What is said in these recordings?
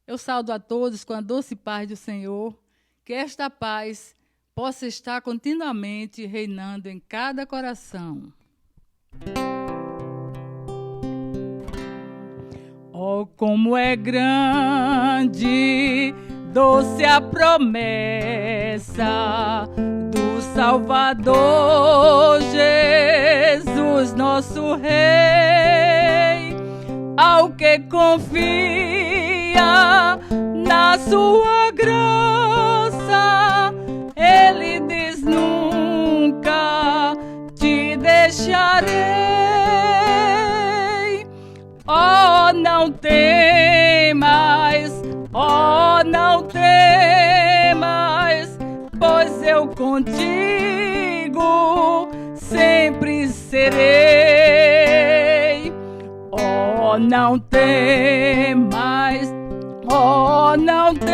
Eu saúdo a todos com a doce paz do Senhor, que esta paz possa estar continuamente reinando em cada coração. Oh, como é grande, doce a promessa do Salvador Jesus, nosso Rei, ao que confia na sua graça. Ele diz: nunca te deixarei. Oh, não temas, oh, não temas, pois eu contigo sempre serei. Oh, não temas, oh, não temas,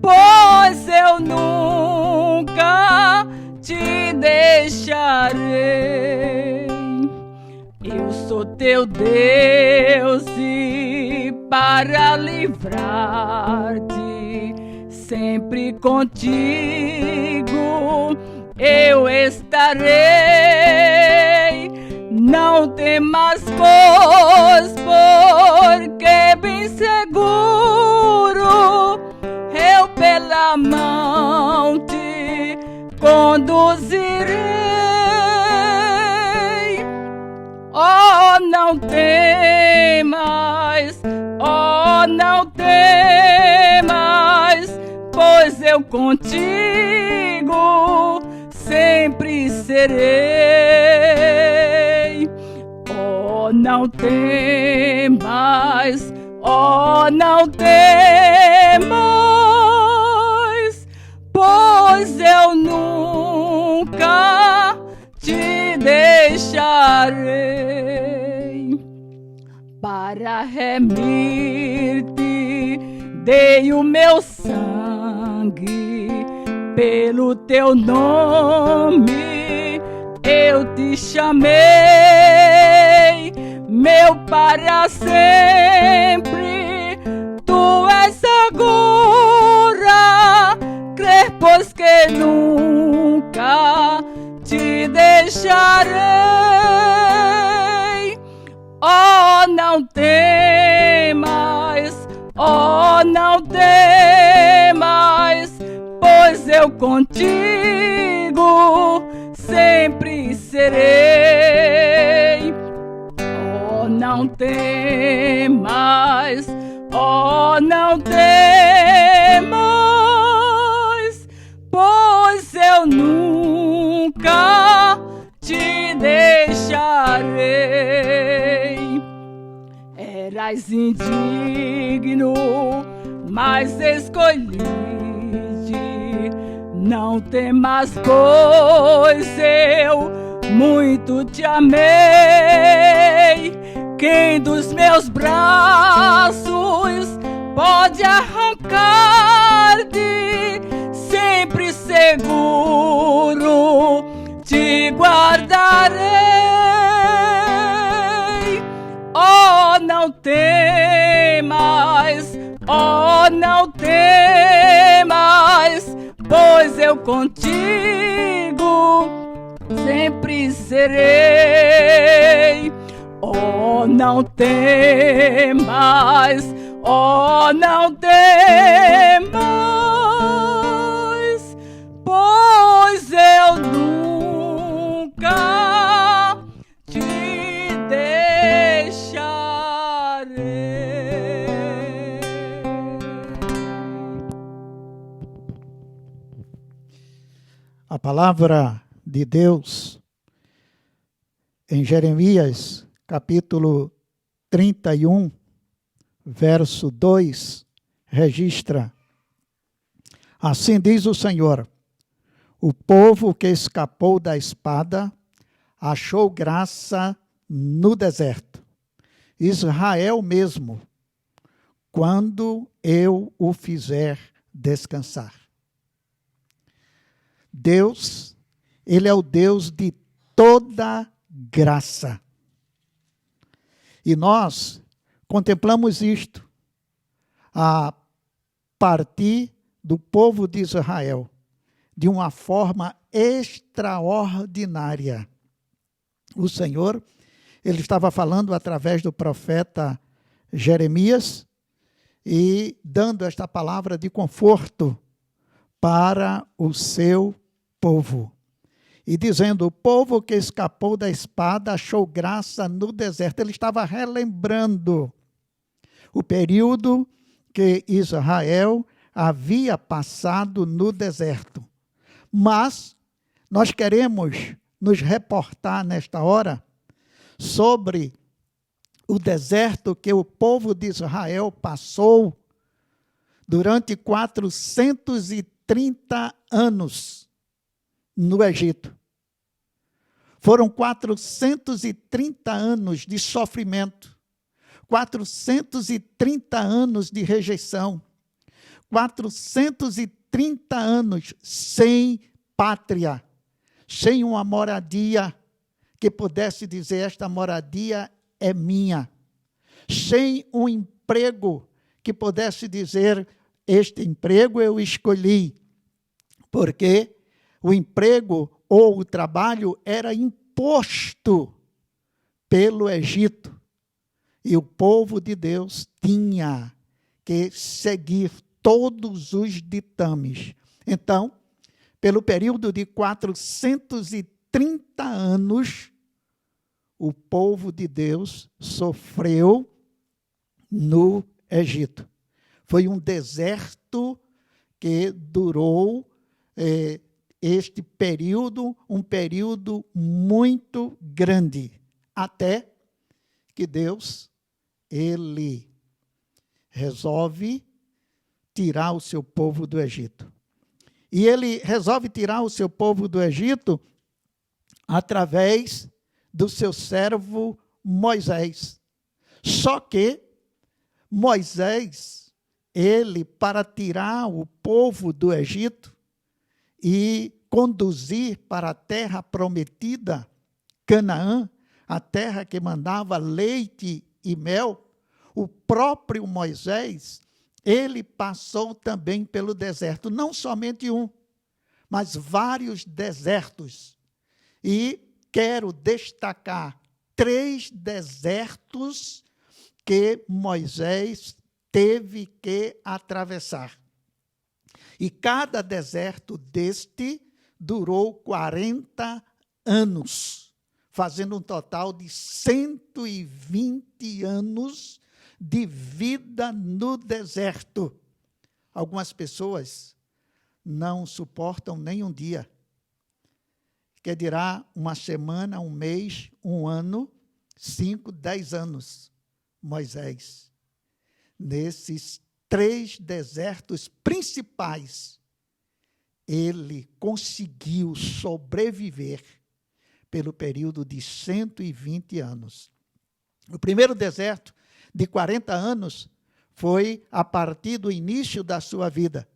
pois eu nunca te deixarei. Eu sou teu Deus e para livrar-te sempre contigo eu estarei. Não temas, pois, porque bem seguro eu pela mão te conduzirei. Oh, não temas, oh, não temas, pois eu contigo sempre serei. Oh, não temas, oh, não temas, pois eu nunca te deixarei. Para remir-te dei o meu sangue, pelo teu nome eu te chamei, meu para sempre tu és agora. Crer, pois que nunca te deixarei. Oh, não temas, oh, não temas, pois eu contigo sempre serei. Oh, não temas, oh, não temas, pois eu nunca te deixarei. Eras indigno, mas escolhi. Não temas, pois eu muito te amei. Quem dos meus braços pode arrancar-te? Sempre seguro te guardarei. Oh, não temas, oh, não temas, pois eu contigo sempre serei. Oh, não temas, oh, não temas, pois eu nunca te deixarei. A palavra de Deus em Jeremias, capítulo 31, verso 2, registra: assim diz o Senhor, o povo que escapou da espada achou graça no deserto. Israel mesmo, quando eu o fizer descansar. Deus, Ele é o Deus de toda graça. E nós contemplamos isto a partir do povo de Israel, de uma forma extraordinária. O Senhor, ele estava falando através do profeta Jeremias e dando esta palavra de conforto para o seu povo. E dizendo, o povo que escapou da espada achou graça no deserto. Ele estava relembrando o período que Israel havia passado no deserto. Mas nós queremos nos reportar nesta hora sobre o deserto que o povo de Israel passou durante 430 anos no Egito. Foram 430 anos de sofrimento, 430 anos de rejeição, 430 anos sem pátria, sem uma moradia que pudesse dizer, esta moradia é minha, sem um emprego que pudesse dizer, este emprego eu escolhi, porque o emprego ou o trabalho era imposto pelo Egito. E o povo de Deus tinha que seguir todos os ditames. Então, pelo período de 430 anos, o povo de Deus sofreu no Egito. Foi um deserto que durou este período, um período muito grande, até que Deus, ele resolve tirar o seu povo do Egito. E ele resolve tirar o seu povo do Egito através do seu servo Moisés. Só que Moisés, ele, para tirar o povo do Egito e conduzir para a terra prometida, Canaã, a terra que mandava leite e mel, o próprio Moisés, ele passou também pelo deserto, não somente um, mas vários desertos. E quero destacar 3 desertos que Moisés teve que atravessar. E cada deserto deste durou 40 anos, fazendo um total de 120 anos de vida no deserto. Algumas pessoas não suportam nem um dia, que dirá uma semana, um mês, um ano, 5, 10 anos. Moisés, nesses 3 desertos principais, ele conseguiu sobreviver pelo período de 120 anos. O primeiro deserto, de 40 anos, foi a partir do início da sua vida.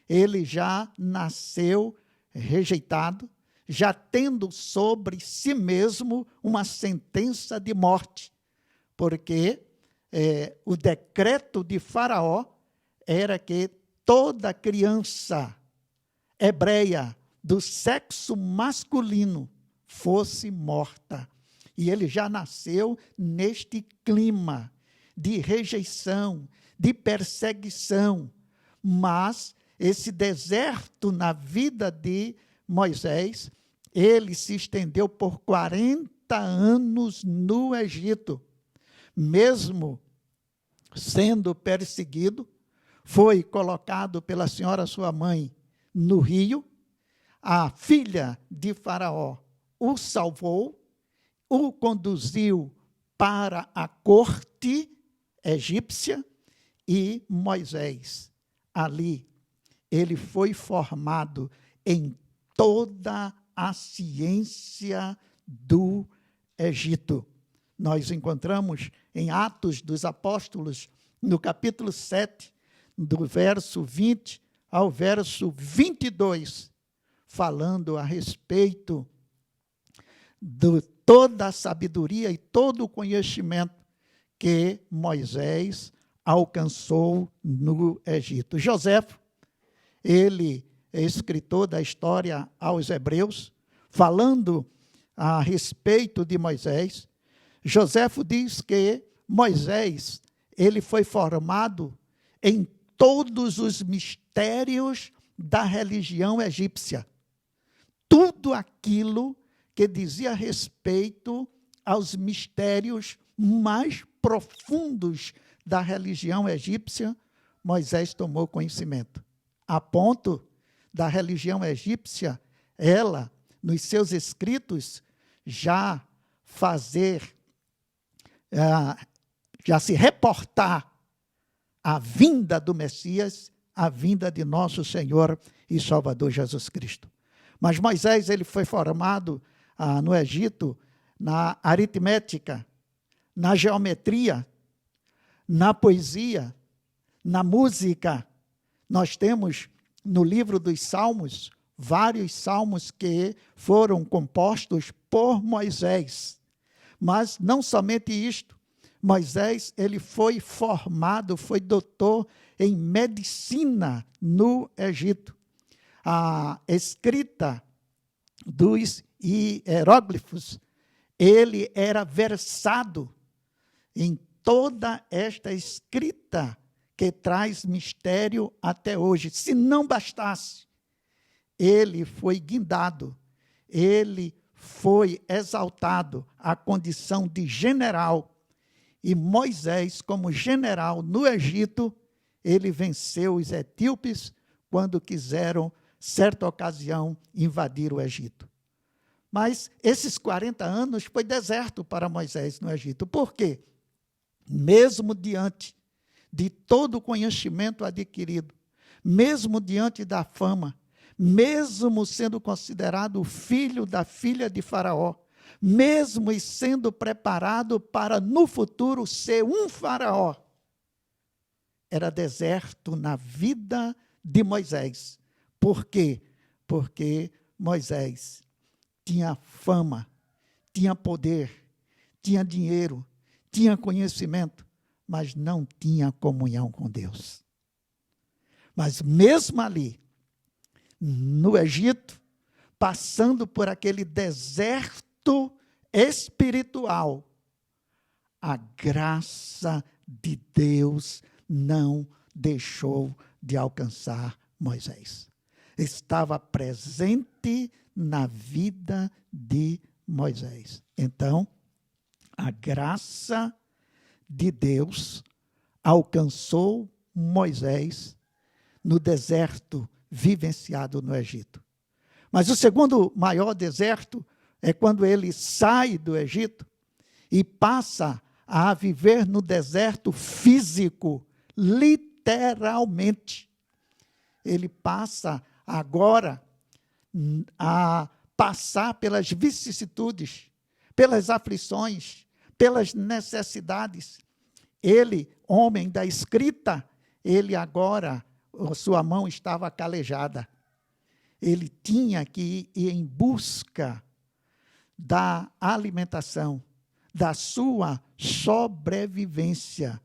Ele já nasceu rejeitado, já tendo sobre si mesmo uma sentença de morte, porque o decreto de Faraó era que toda criança hebreia do sexo masculino fosse morta. E ele já nasceu neste clima de rejeição, de perseguição. Mas esse deserto na vida de Moisés, ele se estendeu por 40 anos no Egito. Mesmo sendo perseguido, foi colocado pela senhora sua mãe no rio. A filha de Faraó o salvou, o conduziu para a corte egípcia e Moisés, ali, ele foi formado em toda a ciência do Egito. Nós encontramos em Atos dos Apóstolos, no capítulo 7, do verso 20 ao verso 22, falando a respeito de toda a sabedoria e todo o conhecimento que Moisés alcançou no Egito. Joséfo, ele é escritor da história aos Hebreus, falando a respeito de Moisés. Joséfo diz que Moisés, ele foi formado em todos os mistérios da religião egípcia. Tudo aquilo que dizia respeito aos mistérios mais profundos da religião egípcia, Moisés tomou conhecimento. A ponto da religião egípcia, ela, nos seus escritos, já se reportar a vinda do Messias, a vinda de nosso Senhor e Salvador Jesus Cristo. Mas Moisés, ele foi formado no Egito, na aritmética, na geometria, na poesia, na música. Nós temos no livro dos Salmos, vários salmos que foram compostos por Moisés. Mas não somente isto, Moisés, ele foi formado, foi doutor em medicina no Egito. A escrita dos hieróglifos, ele era versado em toda esta escrita que traz mistério até hoje. Se não bastasse, ele foi guindado, ele foi exaltado à condição de general. E Moisés, como general no Egito, ele venceu os etíopes quando quiseram, certa ocasião, invadir o Egito. Mas esses 40 anos foi deserto para Moisés no Egito. Por quê? Mesmo diante de todo o conhecimento adquirido, mesmo diante da fama, mesmo sendo considerado o filho da filha de Faraó, mesmo e sendo preparado para no futuro ser um faraó, era deserto na vida de Moisés. Por quê? Porque Moisés tinha fama, tinha poder, tinha dinheiro, tinha conhecimento, mas não tinha comunhão com Deus. Mas mesmo ali, no Egito, passando por aquele deserto espiritual, a graça de Deus não deixou de alcançar Moisés. Estava presente na vida de Moisés. Então, a graça de Deus alcançou Moisés no deserto vivenciado no Egito. Mas o segundo maior deserto é quando ele sai do Egito e passa a viver no deserto físico, literalmente. Ele passa agora a passar pelas vicissitudes, pelas aflições, pelas necessidades. Ele, homem da escrita, ele agora, sua mão estava calejada. Ele tinha que ir em busca da alimentação, da sua sobrevivência.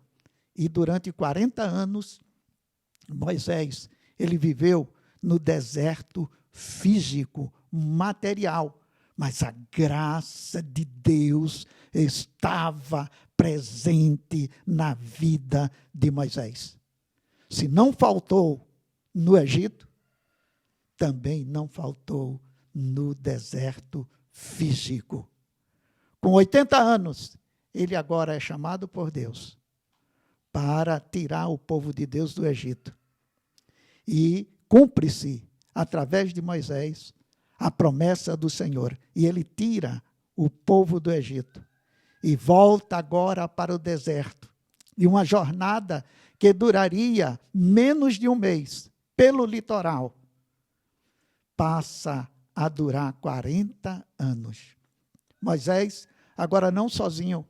E durante 40 anos, Moisés, ele viveu no deserto físico, material, mas a graça de Deus estava presente na vida de Moisés. Se não faltou no Egito, também não faltou no deserto físico. Com 80 anos, ele agora é chamado por Deus para tirar o povo de Deus do Egito. E cumpre-se, através de Moisés, a promessa do Senhor. E ele tira o povo do Egito e volta agora para o deserto. E uma jornada que duraria menos de um mês, pelo litoral, passa a durar 40 anos. Moisés, agora não sozinho,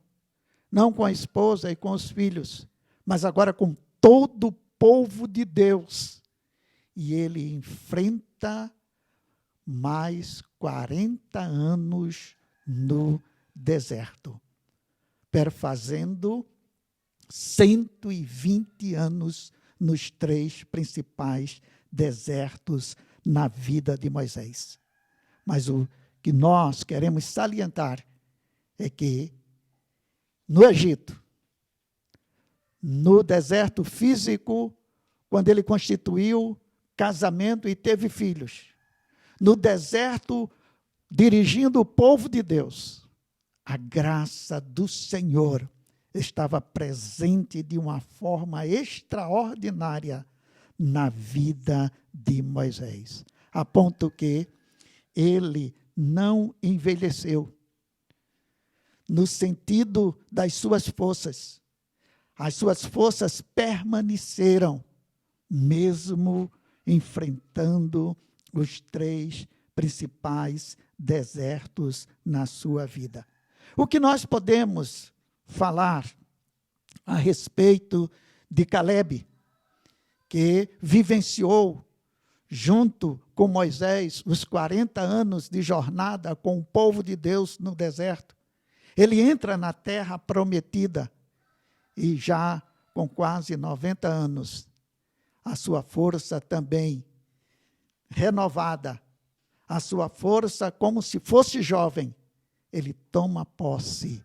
não com a esposa e com os filhos, mas agora com todo o povo de Deus. E ele enfrenta mais 40 anos no deserto, perfazendo 120 anos nos 3 principais desertos na vida de Moisés. Mas o que nós queremos salientar é que no Egito, no deserto físico, quando ele constituiu casamento e teve filhos, no deserto, dirigindo o povo de Deus, a graça do Senhor estava presente de uma forma extraordinária na vida de Moisés, a ponto que ele não envelheceu no sentido das suas forças. As suas forças permaneceram, mesmo enfrentando os 3 principais desertos na sua vida. O que nós podemos falar a respeito de Caleb, que vivenciou junto com Moisés os 40 anos de jornada com o povo de Deus no deserto? Ele entra na terra prometida e já com quase 90 anos, a sua força também renovada, a sua força como se fosse jovem, ele toma posse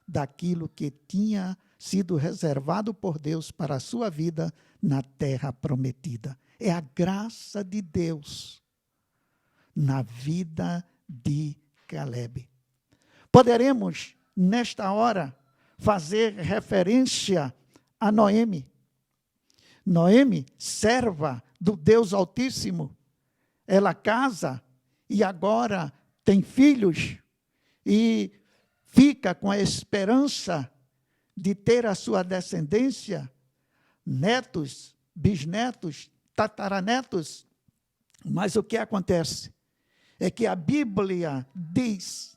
daquilo que tinha sido reservado por Deus para a sua vida na terra prometida. É a graça de Deus na vida de Caleb. Poderemos, nesta hora, fazer referência a Noemi. Noemi, serva do Deus Altíssimo, ela casa e agora tem filhos e fica com a esperança de ter a sua descendência, netos, bisnetos, tataranetos. Mas o que acontece é que a Bíblia diz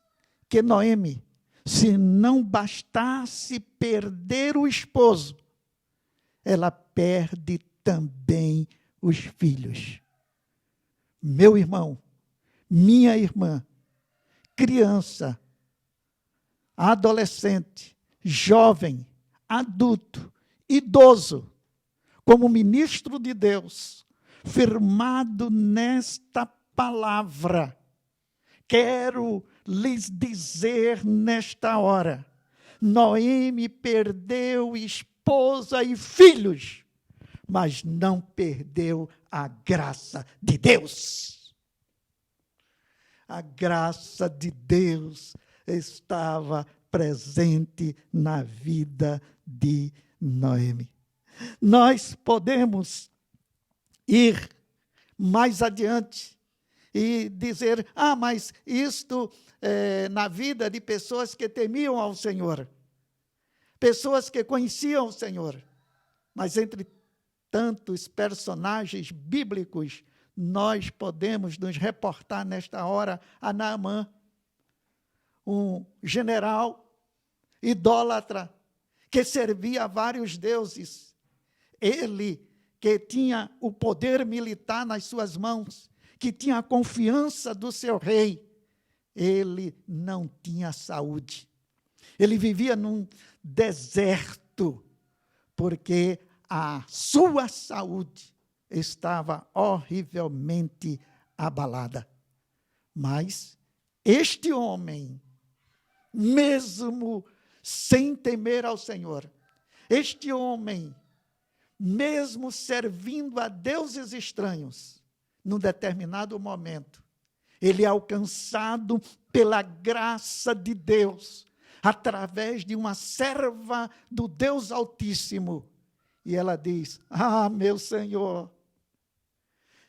que Noemi, se não bastasse perder o esposo, ela perde também os filhos. Meu irmão, minha irmã, criança, adolescente, jovem, adulto, idoso, como ministro de Deus, firmado nesta palavra, quero lhes dizer nesta hora, Noemi perdeu esposa e filhos, mas não perdeu a graça de Deus. A graça de Deus estava presente na vida de Noemi. Nós podemos ir mais adiante e dizer, mas isto na vida de pessoas que temiam ao Senhor, pessoas que conheciam o Senhor, mas entre tantos personagens bíblicos, nós podemos nos reportar nesta hora a Naamã, um general idólatra que servia a vários deuses. Ele que tinha o poder militar nas suas mãos, que tinha a confiança do seu rei, ele não tinha saúde. Ele vivia num deserto, porque a sua saúde estava horrivelmente abalada. Mas este homem, mesmo sem temer ao Senhor, este homem, mesmo servindo a deuses estranhos, num determinado momento, ele é alcançado pela graça de Deus, através de uma serva do Deus Altíssimo. E ela diz, meu Senhor,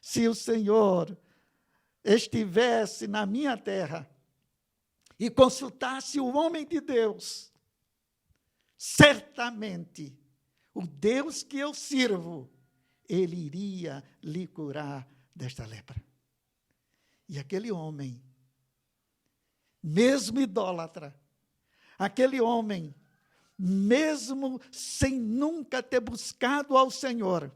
se o Senhor estivesse na minha terra e consultasse o homem de Deus, certamente o Deus que eu sirvo, ele iria lhe curar desta lepra. E aquele homem, mesmo idólatra, aquele homem, mesmo sem nunca ter buscado ao Senhor,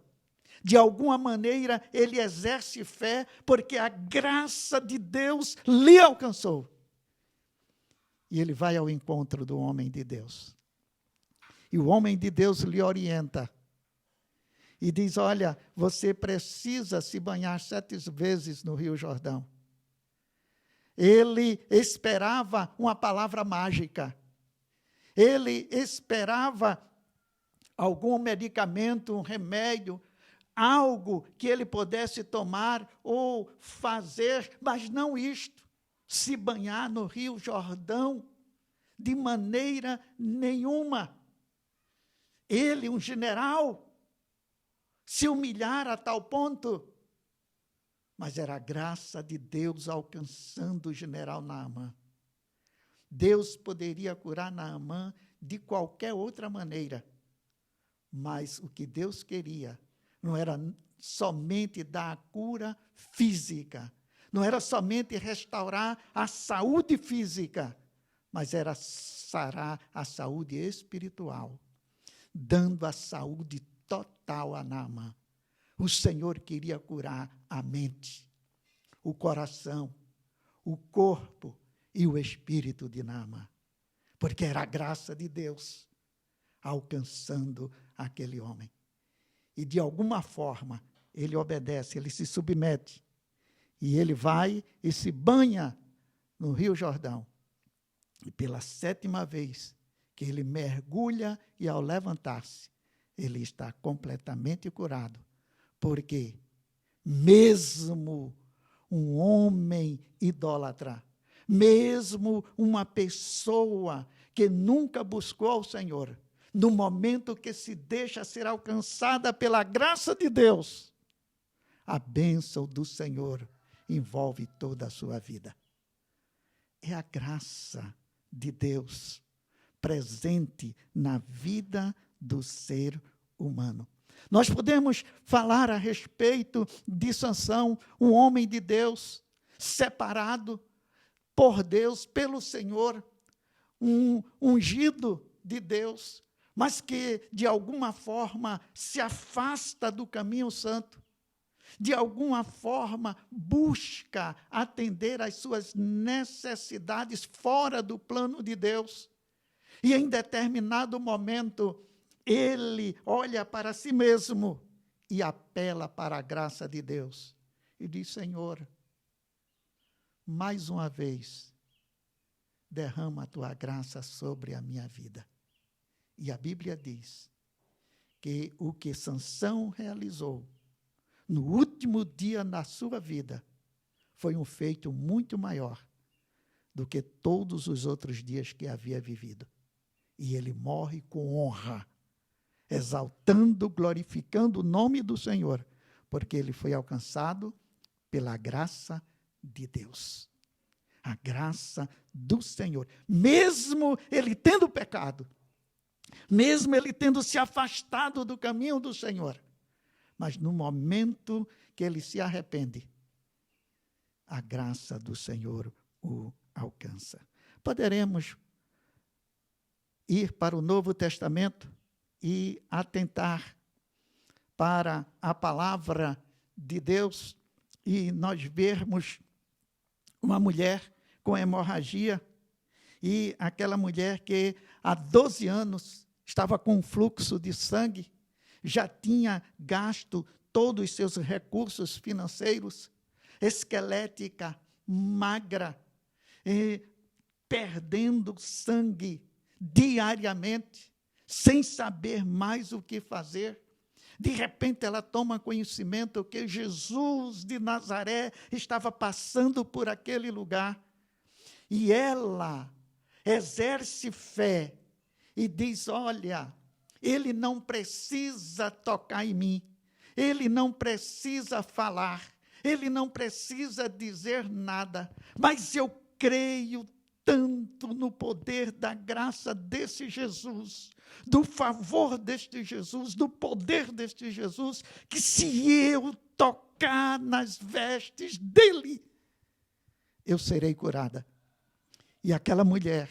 de alguma maneira ele exerce fé, porque a graça de Deus lhe alcançou. E ele vai ao encontro do homem de Deus. E o homem de Deus lhe orienta. E diz, olha, você precisa se banhar 7 vezes no Rio Jordão. Ele esperava uma palavra mágica. Ele esperava algum medicamento, um remédio, algo que ele pudesse tomar ou fazer, mas não isto, se banhar no Rio Jordão, de maneira nenhuma. Ele, um general, se humilhar a tal ponto, mas era a graça de Deus alcançando o general Naamã. Deus poderia curar Naamã de qualquer outra maneira, mas o que Deus queria não era somente dar a cura física, não era somente restaurar a saúde física, mas era sarar a saúde espiritual, dando a saúde total a Naamã. O Senhor queria curar a mente, o coração, o corpo e o espírito de Naamã, porque era a graça de Deus alcançando aquele homem. E de alguma forma ele obedece, ele se submete, e ele vai e se banha no Rio Jordão. E pela 7ª vez que ele mergulha e ao levantar-se, ele está completamente curado. Porque mesmo um homem idólatra, mesmo uma pessoa que nunca buscou ao Senhor, no momento que se deixa ser alcançada pela graça de Deus, a bênção do Senhor envolve toda a sua vida. É a graça de Deus presente na vida do ser humano. Nós podemos falar a respeito de Sansão, um homem de Deus, separado por Deus, pelo Senhor, um ungido de Deus, mas que, de alguma forma, se afasta do caminho santo, de alguma forma, busca atender às suas necessidades fora do plano de Deus. E, em determinado momento, ele olha para si mesmo e apela para a graça de Deus. E diz, Senhor, mais uma vez, derrama a tua graça sobre a minha vida. E a Bíblia diz que o que Sansão realizou no último dia da sua vida foi um feito muito maior do que todos os outros dias que havia vivido. E ele morre com honra, exaltando, glorificando o nome do Senhor, porque ele foi alcançado pela graça de Deus. A graça do Senhor. Mesmo ele tendo pecado, mesmo ele tendo se afastado do caminho do Senhor, mas no momento que ele se arrepende, a graça do Senhor o alcança. Poderemos ir para o Novo Testamento e atentar para a palavra de Deus e nós vermos uma mulher com hemorragia e aquela mulher que há 12 anos estava com um fluxo de sangue, já tinha gasto todos os seus recursos financeiros, esquelética, magra, perdendo sangue diariamente, sem saber mais o que fazer. De repente ela toma conhecimento que Jesus de Nazaré estava passando por aquele lugar. E ela exerce fé e diz, olha, ele não precisa tocar em mim, ele não precisa falar, ele não precisa dizer nada, mas eu creio tanto no poder da graça desse Jesus, do favor deste Jesus, do poder deste Jesus, que se eu tocar nas vestes dele, eu serei curada. E aquela mulher,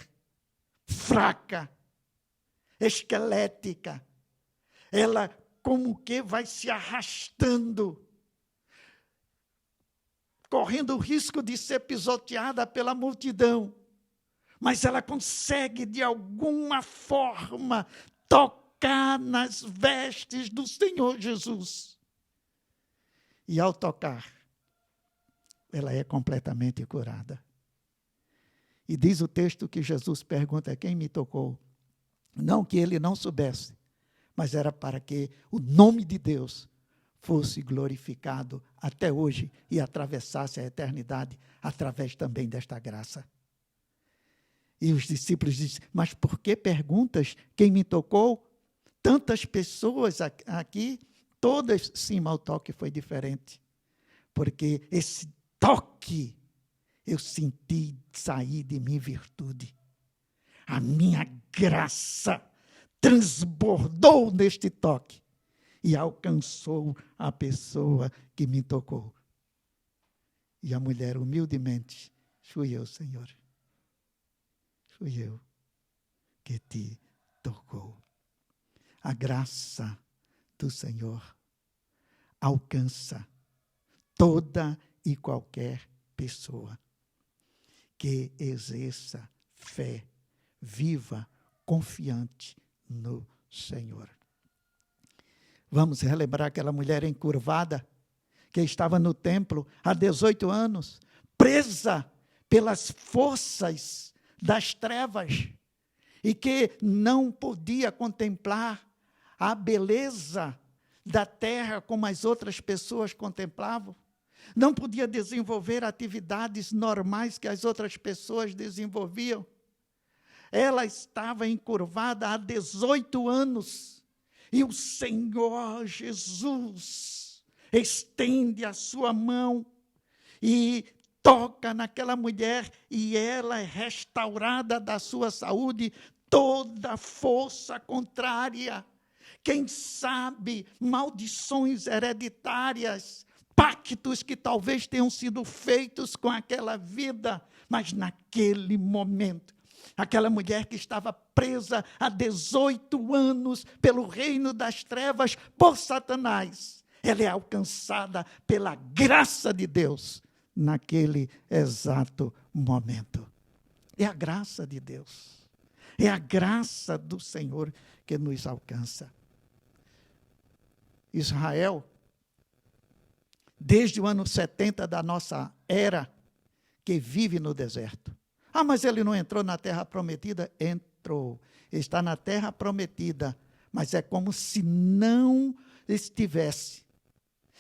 fraca, esquelética, ela como que vai se arrastando, correndo o risco de ser pisoteada pela multidão, mas ela consegue, de alguma forma, tocar nas vestes do Senhor Jesus. E ao tocar, ela é completamente curada. E diz o texto que Jesus pergunta: quem me tocou? Não que ele não soubesse, mas era para que o nome de Deus fosse glorificado até hoje e atravessasse a eternidade através também desta graça. E os discípulos dizem: mas por que perguntas quem me tocou? Tantas pessoas aqui, todas, sim, mas o toque foi diferente. Porque esse toque, eu senti sair de mim virtude. A minha graça transbordou neste toque e alcançou a pessoa que me tocou. E a mulher, humildemente: fui eu, Senhor. Fui eu que te tocou. A graça do Senhor alcança toda e qualquer pessoa que exerça fé viva, confiante no Senhor. Vamos relembrar aquela mulher encurvada que estava no templo há 18 anos, presa pelas forças das trevas e que não podia contemplar a beleza da terra como as outras pessoas contemplavam. Não podia desenvolver atividades normais que as outras pessoas desenvolviam. Ela estava encurvada há 18 anos. E o Senhor Jesus estende a sua mão e toca naquela mulher, e ela é restaurada da sua saúde, toda força contrária. Quem sabe maldições hereditárias, pactos que talvez tenham sido feitos com aquela vida, mas naquele momento, aquela mulher que estava presa há 18 anos pelo reino das trevas por Satanás, ela é alcançada pela graça de Deus naquele exato momento. É a graça de Deus, é a graça do Senhor que nos alcança. Israel, desde o ano 70 da nossa era, que vive no deserto. Ah, mas ele não entrou na terra prometida? Entrou. Está na terra prometida, mas é como se não estivesse.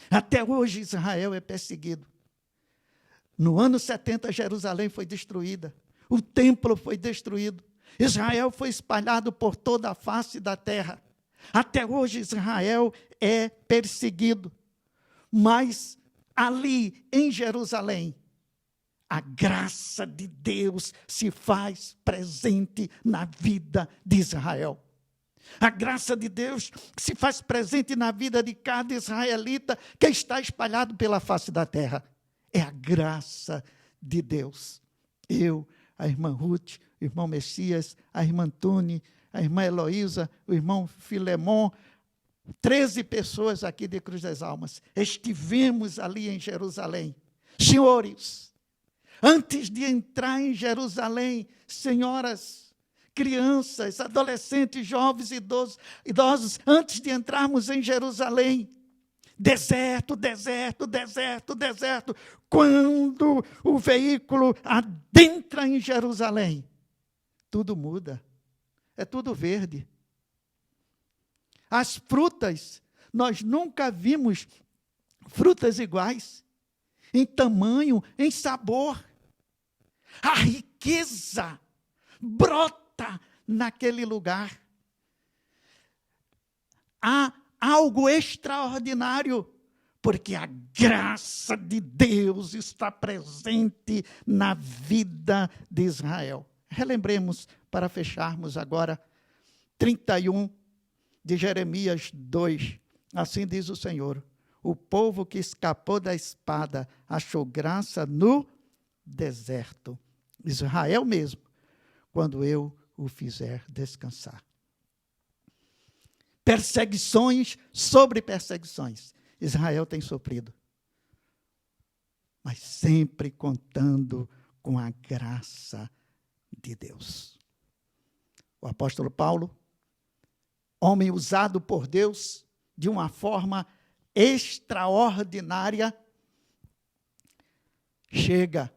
Até hoje Israel é perseguido. No ano 70, Jerusalém foi destruída. O templo foi destruído. Israel foi espalhado por toda a face da terra. Até hoje Israel é perseguido. Mas ali em Jerusalém, a graça de Deus se faz presente na vida de Israel. A graça de Deus se faz presente na vida de cada israelita que está espalhado pela face da terra. É a graça de Deus. Eu, a irmã Ruth, o irmão Messias, a irmã Tune, a irmã Heloísa, o irmão Filemon, 13 pessoas aqui de Cruz das Almas, estivemos ali em Jerusalém. Senhores, antes de entrar em Jerusalém, senhoras, crianças, adolescentes, jovens, idosos, antes de entrarmos em Jerusalém, deserto, deserto, deserto, deserto. Quando o veículo adentra em Jerusalém, tudo muda, é tudo verde. As frutas, nós nunca vimos frutas iguais, em tamanho, em sabor. A riqueza brota naquele lugar. Há algo extraordinário, porque a graça de Deus está presente na vida de Israel. Relembremos, para fecharmos agora, 31 de Jeremias 2. Assim diz o Senhor: o povo que escapou da espada achou graça no deserto. Israel mesmo, quando eu o fizer descansar. Perseguições sobre perseguições Israel tem sofrido, mas sempre contando com a graça de Deus. O apóstolo Paulo, homem usado por Deus de uma forma extraordinária, chega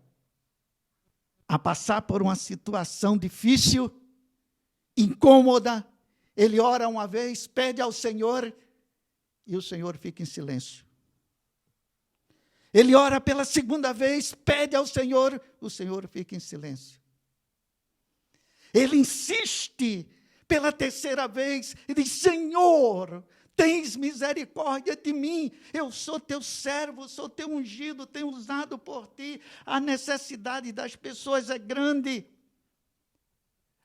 a passar por uma situação difícil, incômoda. Ele ora uma vez, pede ao Senhor, e o Senhor fica em silêncio. Ele ora pela segunda vez, pede ao Senhor, o Senhor fica em silêncio. Ele insiste pela terceira vez e diz: Senhor, tens misericórdia de mim, eu sou teu servo, sou teu ungido, tenho usado por ti, a necessidade das pessoas é grande.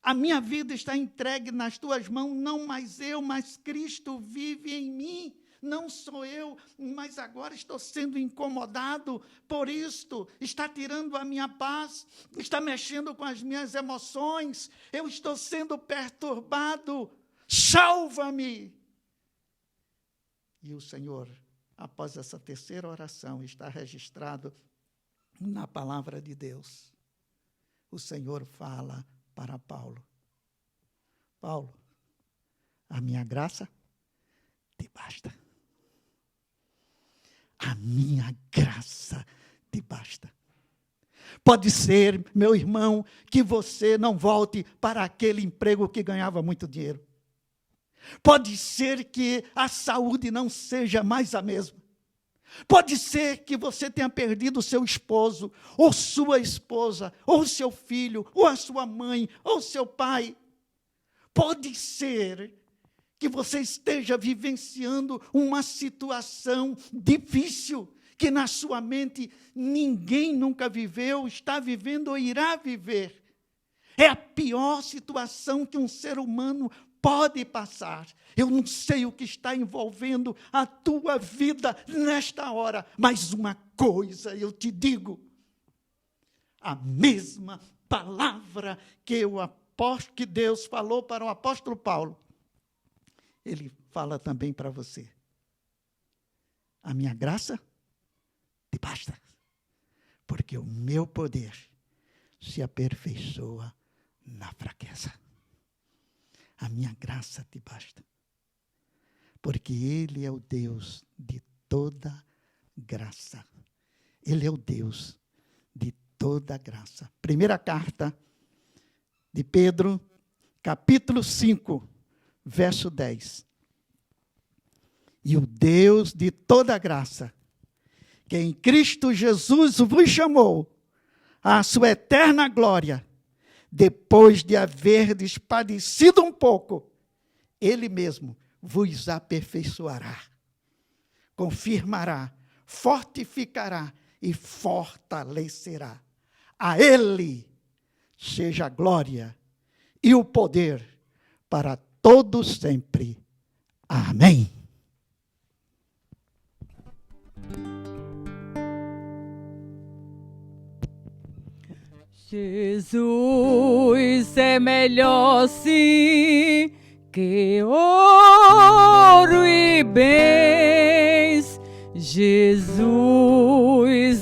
A minha vida está entregue nas tuas mãos, não mais eu, mas Cristo vive em mim. Não sou eu, mas agora estou sendo incomodado por isto, está tirando a minha paz, está mexendo com as minhas emoções, eu estou sendo perturbado, salva-me. E o Senhor, após essa terceira oração, está registrado na palavra de Deus. O Senhor fala para Paulo: Paulo, a minha graça te basta. A minha graça te basta. Pode ser, meu irmão, que você não volte para aquele emprego que ganhava muito dinheiro. Pode ser que a saúde não seja mais a mesma. Pode ser que você tenha perdido o seu esposo, ou sua esposa, ou seu filho, ou a sua mãe, ou seu pai. Pode ser que você esteja vivenciando uma situação difícil, que na sua mente ninguém nunca viveu, está vivendo ou irá viver. É a pior situação que um ser humano pode passar. Eu não sei o que está envolvendo a tua vida nesta hora, mas uma coisa eu te digo: a mesma palavra que Deus falou para o apóstolo Paulo, Ele fala também para você. A minha graça te basta, porque o meu poder se aperfeiçoa na fraqueza. A minha graça te basta, porque Ele é o Deus de toda graça. Ele é o Deus de toda graça. Primeira carta de Pedro, capítulo 5, verso 10. E o Deus de toda graça, que em Cristo Jesus vos chamou à sua eterna glória, depois de haverdes padecido um pouco, Ele mesmo vos aperfeiçoará, confirmará, fortificará e fortalecerá. A Ele seja a glória e o poder para todos sempre. Amém. Jesus é melhor sim que ouro e bens. Jesus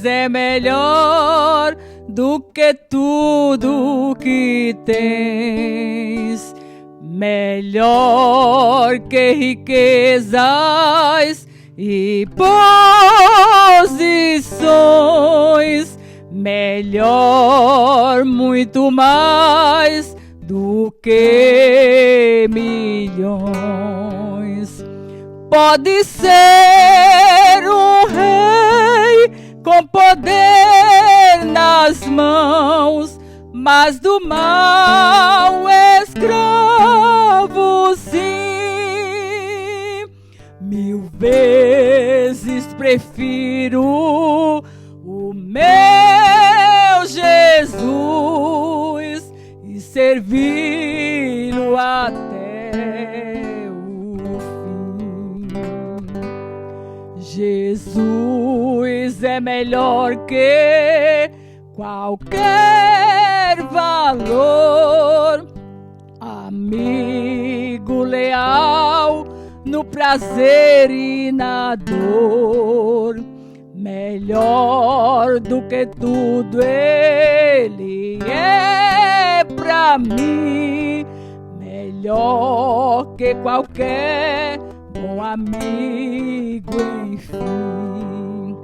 é melhor do que tudo que tens. Melhor que riquezas e posições. Melhor, muito mais do que milhões. Pode ser um rei com poder nas mãos, mas do mal escravo sim. 1000 vezes prefiro o meu Jesus e servi-lo até o fim. Jesus é melhor que qualquer valor, amigo leal no prazer e na dor. Melhor do que tudo Ele é pra mim. Melhor melhor que qualquer bom amigo, enfim.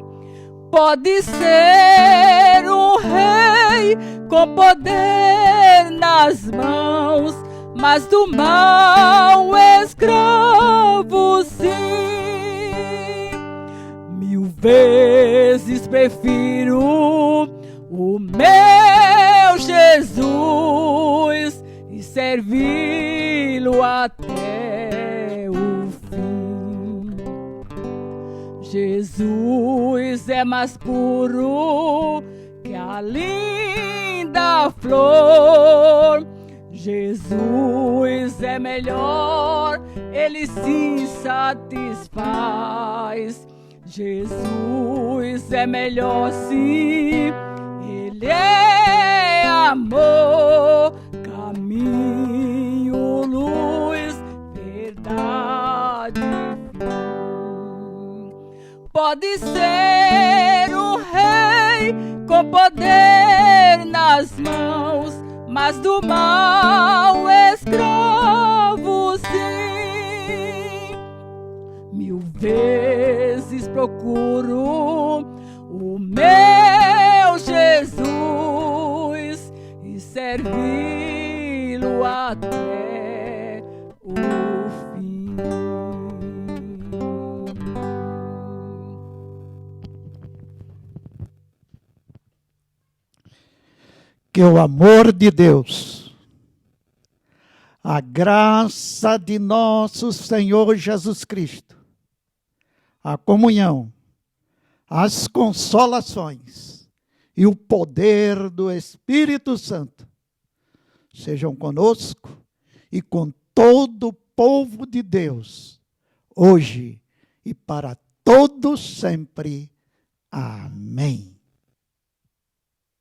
Pode ser um rei com poder nas mãos, mas do mal escravo, sim. 1000 vezes prefiro o meu Jesus e servi-lo até o fim. Jesus é mais puro que a linda flor. Jesus é melhor, ele sim satisfaz. Jesus é melhor, sim, ele é amor, caminho, luz, verdade, fim. Pode ser um rei com poder nas mãos, mas do mal escravo, sim. 1000 vezes procuro o meu Jesus e servi-lo até o fim. Que o amor de Deus, a graça de nosso Senhor Jesus Cristo, a comunhão, as consolações e o poder do Espírito Santo sejam conosco e com todo o povo de Deus, hoje e para todos sempre. Amém.